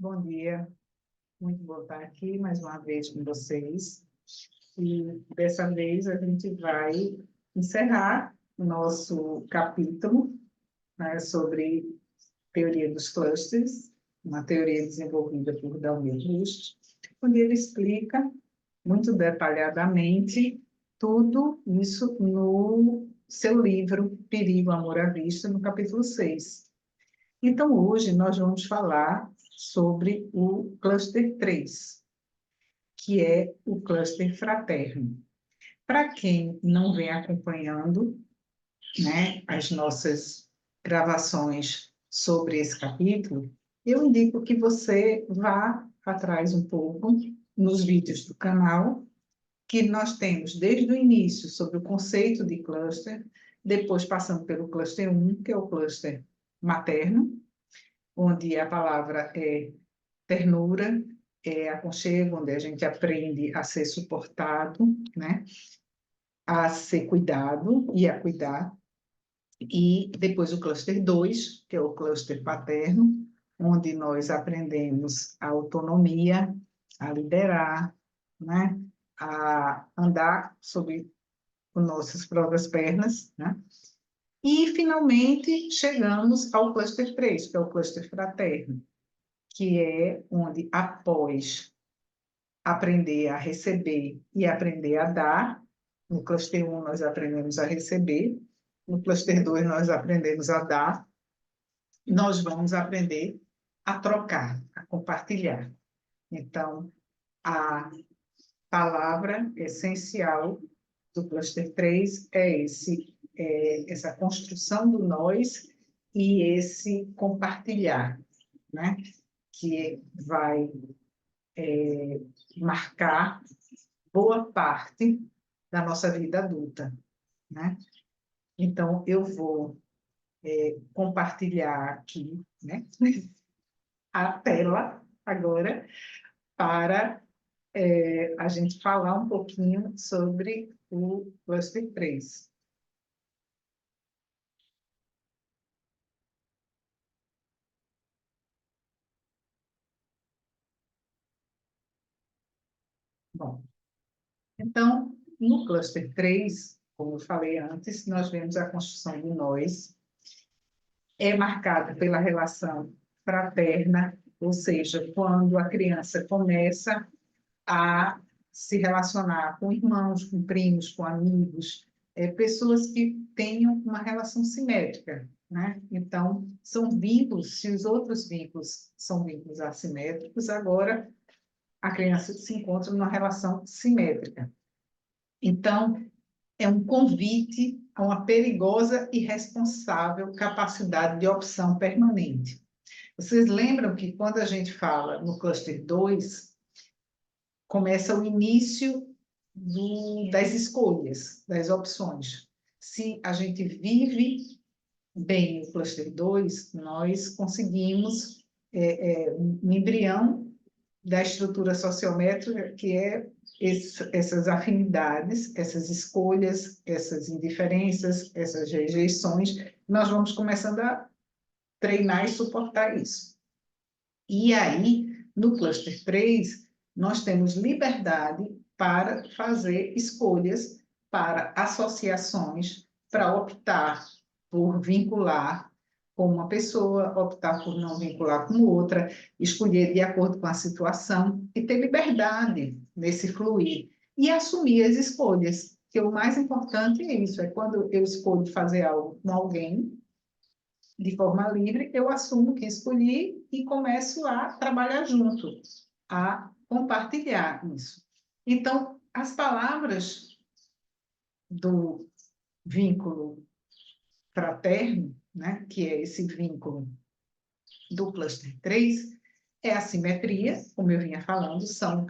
Bom dia, muito bom estar aqui mais uma vez com vocês. E dessa vez a gente vai encerrar o nosso capítulo, né, sobre teoria dos clusters, uma teoria desenvolvida por Daniel Rust, onde ele explica muito detalhadamente tudo isso no seu livro Perigo, Amor à Vista, no capítulo 6. Então, hoje nós vamos falar sobre o cluster 3, que é o cluster fraterno. Para quem não vem acompanhando, né, as nossas gravações sobre esse capítulo, eu indico que você vá atrás um pouco nos vídeos do canal, que nós temos desde o início sobre o conceito de cluster, depois passando pelo cluster 1, que é o cluster materno, onde a palavra é ternura, é aconchego, onde a gente aprende a ser suportado, né? A ser cuidado e a cuidar. E depois o cluster 2, que é o cluster paterno, onde nós aprendemos a autonomia, a liderar, né? A andar sobre as nossas próprias pernas, né? E, finalmente, chegamos ao cluster 3, que é o cluster fraterno, que é onde, após aprender a receber e aprender a dar, no cluster 1 nós aprendemos a receber, no cluster 2 nós aprendemos a dar, nós vamos aprender a trocar, a compartilhar. Então, a palavra essencial do cluster 3 é essa construção do nós e esse compartilhar, né? Que vai marcar boa parte da nossa vida adulta, né? Então, eu vou compartilhar aqui, né, a tela agora para a gente falar um pouquinho sobre o cluster 3. Bom, então, no cluster 3, como eu falei antes, nós vemos a construção do nós, é marcada pela relação fraterna, ou seja, quando a criança começa a se relacionar com irmãos, com primos, com amigos, pessoas que tenham uma relação simétrica, né? Então, são vínculos, se os outros vínculos são vínculos assimétricos, agora a criança se encontra numa relação simétrica. Então, é um convite a uma perigosa e responsável capacidade de opção permanente. Vocês lembram que quando a gente fala no cluster 2, começa o início das escolhas, das opções. Se a gente vive bem o cluster 2, nós conseguimos um embrião da estrutura sociométrica, que é essas afinidades, essas escolhas, essas indiferenças, essas rejeições, nós vamos começando a treinar e suportar isso. E aí, no cluster 3, nós temos liberdade para fazer escolhas, para associações, para optar por vincular com uma pessoa, optar por não vincular com outra, escolher de acordo com a situação e ter liberdade nesse fluir e assumir as escolhas, que o mais importante é isso, é quando eu escolho fazer algo com alguém, de forma livre, eu assumo que escolhi e começo a trabalhar junto, a compartilhar isso. Então, as palavras do vínculo fraterno, né, que é esse vínculo do cluster 3, é a simetria, como eu vinha falando, são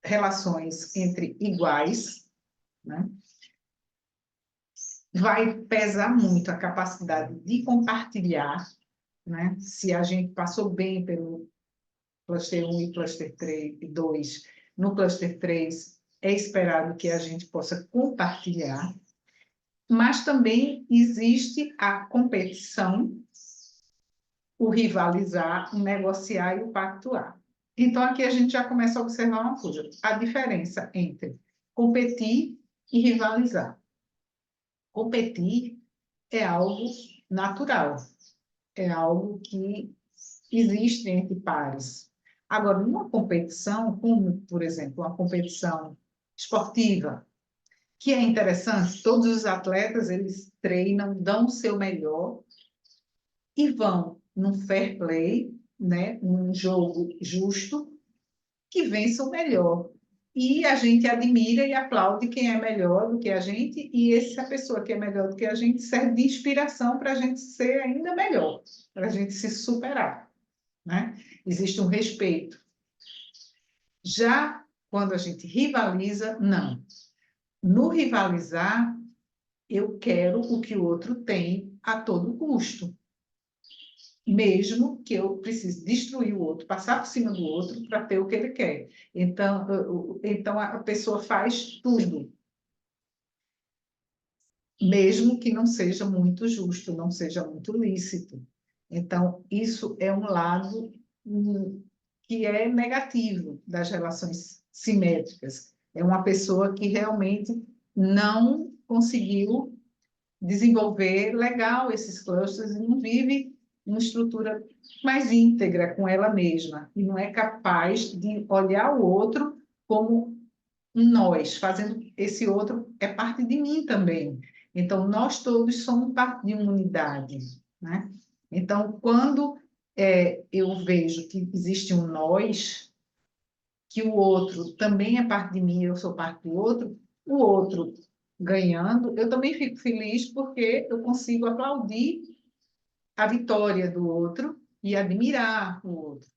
relações entre iguais, né? Vai pesar muito a capacidade de compartilhar, né? Se a gente passou bem pelo cluster 1 e cluster 3 e 2, no cluster 3 é esperado que a gente possa compartilhar, mas também existe a competição, o rivalizar, o negociar e o pactuar. Então, aqui a gente já começa a observar uma coisa, a diferença entre competir e rivalizar. Competir é algo natural, é algo que existe entre pares. Agora, numa competição, como, por exemplo, uma competição esportiva, que é interessante, todos os atletas, eles treinam, dão o seu melhor e vão num fair play, né, num jogo justo, que vença o melhor. E a gente admira e aplaude quem é melhor do que a gente, e essa pessoa que é melhor do que a gente serve de inspiração para a gente ser ainda melhor, para a gente se superar, né? Existe um respeito. Já quando a gente rivaliza, não. No rivalizar, eu quero o que o outro tem a todo custo, mesmo que eu precise destruir o outro, passar por cima do outro para ter o que ele quer. Então a pessoa faz tudo, mesmo que não seja muito justo, não seja muito lícito. Então, isso é um lado que é negativo das relações simétricas. É uma pessoa que realmente não conseguiu desenvolver legal esses clusters e não vive uma estrutura mais íntegra com ela mesma e não é capaz de olhar o outro como um nós, fazendo esse outro é parte de mim também. Então, nós todos somos parte de uma unidade, né? Então, quando eu vejo que existe um nós, que o outro também é parte de mim, eu sou parte do outro, o outro ganhando, eu também fico feliz porque eu consigo aplaudir a vitória do outro e admirar o outro.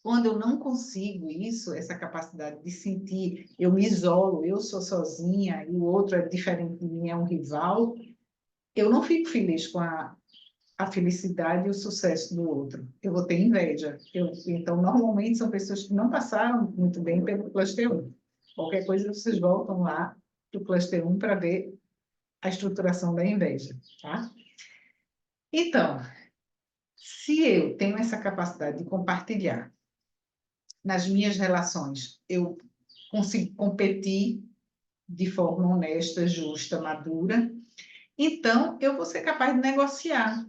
Quando eu não consigo isso, essa capacidade de sentir, eu me isolo, eu sou sozinha e o outro é diferente de mim, é um rival, eu não fico feliz com a felicidade e o sucesso do outro. Eu vou ter inveja. Então, normalmente, são pessoas que não passaram muito bem pelo cluster 1. Qualquer coisa, vocês voltam lá para o cluster 1 para ver a estruturação da inveja, tá? Então, se eu tenho essa capacidade de compartilhar nas minhas relações, eu consigo competir de forma honesta, justa, madura, então eu vou ser capaz de negociar,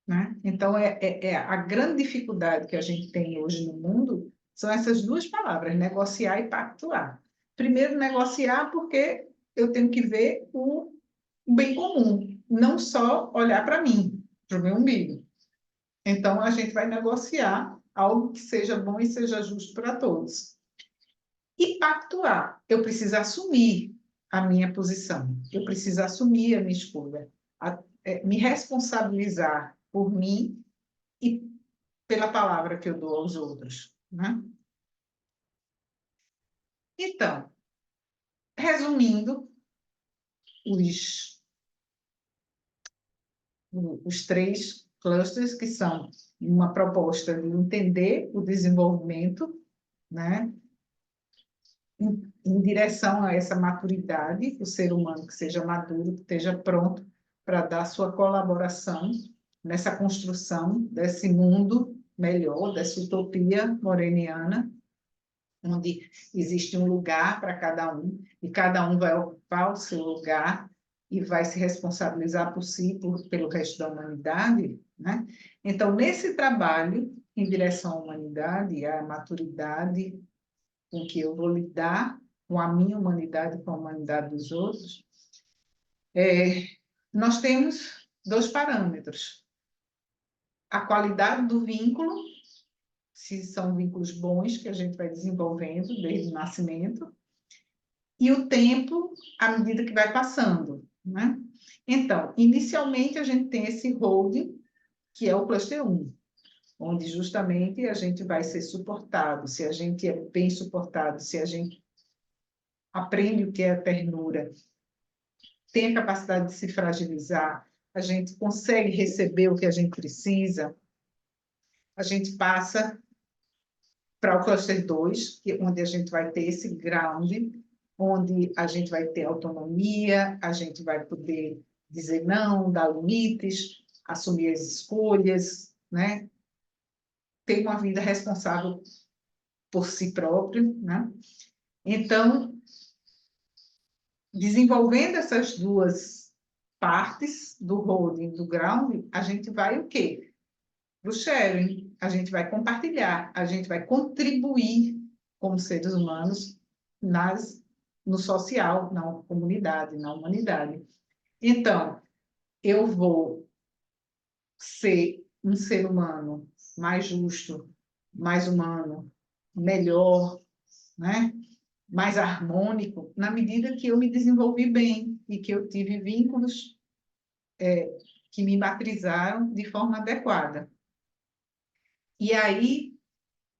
né? Então, a grande dificuldade que a gente tem hoje no mundo são essas duas palavras, negociar e pactuar. Primeiro, negociar porque eu tenho que ver o bem comum, não só olhar para mim, para o meu umbigo. Então, a gente vai negociar algo que seja bom e seja justo para todos. E pactuar, eu preciso assumir a minha posição, eu preciso assumir a minha escolha, me responsabilizar por mim e pela palavra que eu dou aos outros, né? Então, resumindo, os três clusters, que são uma proposta de entender o desenvolvimento, né, em direção a essa maturidade, o ser humano que seja maduro, que esteja pronto para dar sua colaboração nessa construção desse mundo melhor, dessa utopia moreniana, onde existe um lugar para cada um, e cada um vai ocupar o seu lugar e vai se responsabilizar por si, pelo resto da humanidade, né? Então, nesse trabalho em direção à humanidade, à maturidade com que eu vou lidar com a minha humanidade, com a humanidade dos outros, nós temos dois parâmetros. A qualidade do vínculo, se são vínculos bons que a gente vai desenvolvendo desde o nascimento, e o tempo à medida que vai passando, né? Então, inicialmente a gente tem esse holding, que é o cluster 1, onde justamente a gente vai ser suportado, se a gente é bem suportado, se a gente aprende o que é a ternura, tem a capacidade de se fragilizar, a gente consegue receber o que a gente precisa, a gente passa para o cluster 2, onde a gente vai ter esse ground, onde a gente vai ter autonomia, a gente vai poder dizer não, dar limites, assumir as escolhas, né, ter uma vida responsável por si próprio, né? Então, desenvolvendo essas duas partes do holding, do grounding, a gente vai o quê? Para o sharing, a gente vai compartilhar, a gente vai contribuir como seres humanos no social, na comunidade, na humanidade. Então, eu vou ser um ser humano mais justo, mais humano, melhor, né? Mais harmônico, na medida que eu me desenvolvi bem e que eu tive vínculos que me matrizaram de forma adequada. E aí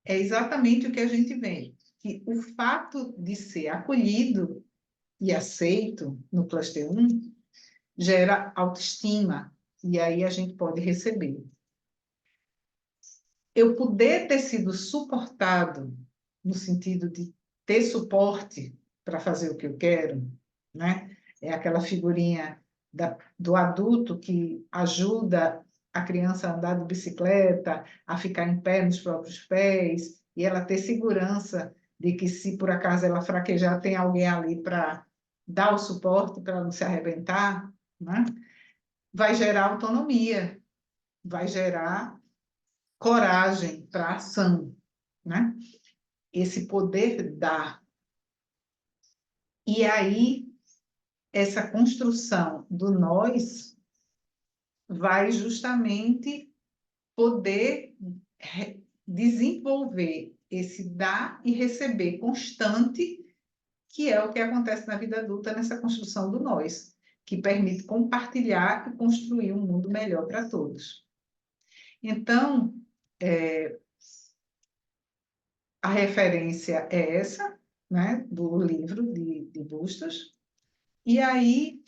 é exatamente o que a gente vê, que o fato de ser acolhido e aceito no cluster 1 gera autoestima, e aí a gente pode receber. Eu poder ter sido suportado, no sentido de ter suporte para fazer o que eu quero, né? É aquela figurinha do adulto que ajuda a criança a andar de bicicleta, a ficar em pé nos próprios pés, e ela ter segurança de que, se por acaso ela fraquejar, tem alguém ali para dar o suporte para não se arrebentar, né? Vai gerar autonomia, vai gerar coragem para a ação, né? Esse poder dar. E aí, essa construção do nós vai justamente poder desenvolver esse dar e receber constante, que é o que acontece na vida adulta nessa construção do nós, que permite compartilhar e construir um mundo melhor para todos. Então, a referência é essa, né, do livro de Bustos, e aí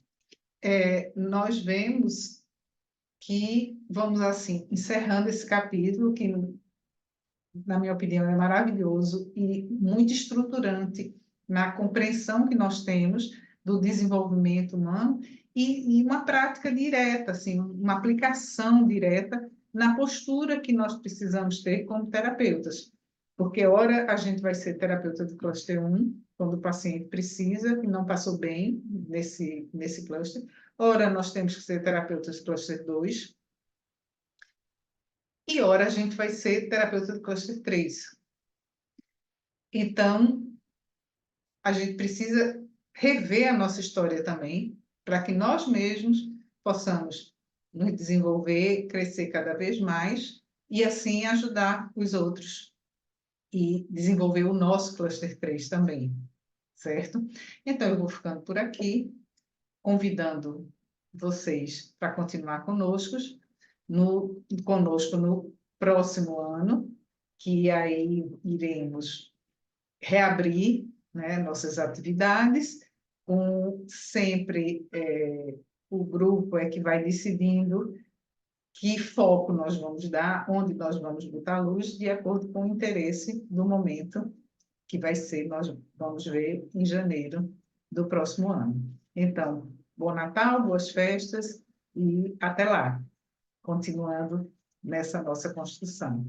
nós vemos que, vamos assim, encerrando esse capítulo, que, na minha opinião, é maravilhoso e muito estruturante na compreensão que nós temos do desenvolvimento humano e uma prática direta, assim, uma aplicação direta na postura que nós precisamos ter como terapeutas. Porque, ora, a gente vai ser terapeuta do cluster 1, quando o paciente precisa e não passou bem nesse cluster. Ora, nós temos que ser terapeutas do cluster 2, e ora a gente vai ser terapeuta do cluster 3. Então, a gente precisa rever a nossa história também, para que nós mesmos possamos nos desenvolver, crescer cada vez mais, e assim ajudar os outros e desenvolver o nosso cluster 3 também, certo? Então, eu vou ficando por aqui, convidando vocês para continuar conosco no próximo ano, que aí iremos reabrir, né, nossas atividades, com sempre o grupo é que vai decidindo que foco nós vamos dar, onde nós vamos botar a luz, de acordo com o interesse do momento, que vai ser, nós vamos ver em janeiro do próximo ano. Então, bom Natal, boas festas e até lá, continuando nessa nossa construção.